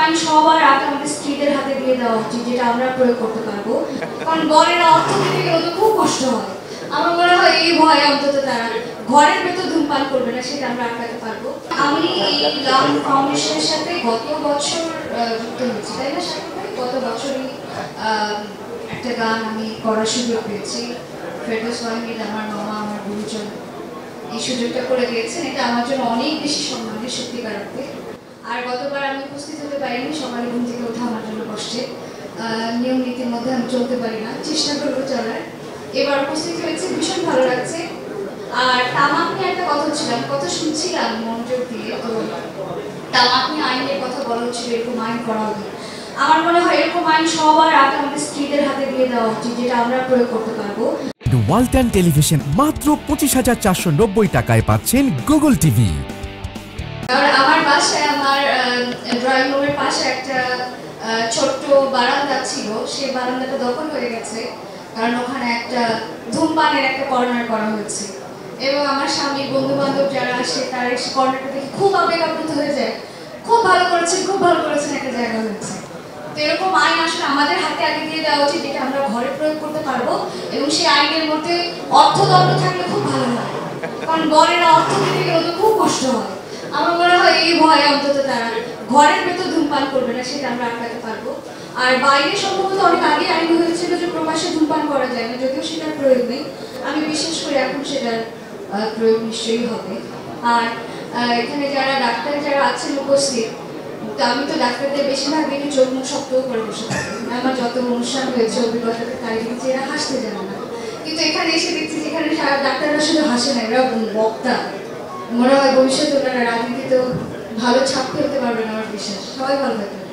আইন সবার আগে আমাদের স্ত্রীদের হাতে দিয়ে দেওয়া উচিত, যেটা আমরা প্রয়োগ করতে পারবো। কারণ বরেরা অর্থ দিতে গেলে তো খুব কষ্ট হয়। আমার মনে হয় এই ভয়ে অন্তত তারা ঘরের ভেতর ধূমপান করবে না, সেটা আমরা আটকাতে পারবো। আমি এই লাভ ফাউন্ডেশনের সাথে গত বছর যুক্ত হয়েছি, তাই না? গত বছরই একটা গান আমি করার সুযোগ পেয়েছি। ফেরদৌস ওয়াহিদ, আমার মামা, আমার গুরুজন এই সুযোগটা করে দিয়েছেন। এটা আমার জন্য অনেক বেশি সম্মানের, সত্যিকার অর্থে। আর গতবার আমি উপস্থিত হতে পারিনি, সকালে ঘুম থেকে ওঠা আমার জন্য কষ্টে। নিয়ম নীতির মধ্যে আমি চলতে পারি না, চেষ্টা করবো চলার। এবার উপস্থিত হয়েছে, ভীষণ ভালো লাগছে। আর তামাক নিয়ে একটা কথা ছিল, আমি কথা শুনছিলাম মনোযোগ দিয়ে। তো তামাক নিয়ে আইনের কথা বলা হচ্ছিল, এরকম আইন করা হবে। আমার মনে হয় এরকম আইন সবার আগে আমাদের স্ত্রীদের হাতে দিয়ে দেওয়া উচিত, যেটা আমরা প্রয়োগ করতে পারবো। ওয়ালটন টেলিভিশন মাত্র 25,490 টাকায় পাচ্ছেন গুগল টিভি। আমার বাসায়, আমার ড্রয়িং রুমের পাশে একটা ছোট্ট বারান্দা ছিল, সেই বারান্দাটা দখল হয়ে গেছে, কারণ ওখানে একটা ধূমপানের একটা কর্নার করা হয়েছে। এবং আমার স্বামীর বন্ধু বান্ধব যারা আসে তারা এই কর্নারটা দেখে খুব আবেগ আপ্লুত হয়ে যায়। খুব ভালো করেছেন, খুব ভালো করেছেন, একটা জায়গা হয়েছে। তো এরকম আইন আসলে আমাদের হাতে আগে দিয়ে দেওয়া উচিত, যেটা আমরা ঘরে প্রয়োগ করতে পারবো। এবং সেই আইনের মধ্যে অর্থদণ্ড থাকলে খুব ভালো হয়, কারণ বরেরা অর্থ দিতে গেলে তো খুব কষ্ট হয়। আমার মনে হয় এই ভয়ে অন্তত তারা ঘরের ভেতর ধূমপান করবে না, সেটা আমরা আটকাতে পারবো। আর বাইরে সম্ভবত অনেক আগে আইন হয়েছিল যে প্রবাসে ধূমপান করা যায় না, যদিও সেটার প্রয়োগ নেই। আমি বিশ্বাস করি এখন সেটার প্রয়োগ নিশ্চয়ই হবে। আর এখানে যারা ডাক্তার যারা আছেন উপস্থিত, তো আমি তো ডাক্তারদের বেশিরভাগ দেখি চোখ মুখ শক্তও করে বসে থাকি। আমার যত অনুষ্ঠান হয়েছে অভিজ্ঞতাতে তাই দেখছি এরা হাসতে জানে না, কিন্তু এখানে এসে দেখছি যেখানে ডাক্তাররা শুধু হাসে না, এরা বক্তা। মনে হয় ভবিষ্যতে ওনারা রাজনীতিতেও ভালো ছাপ ফেলতে পারবেন, আমার বিশ্বাস। সবাই ভালো থাকবেন।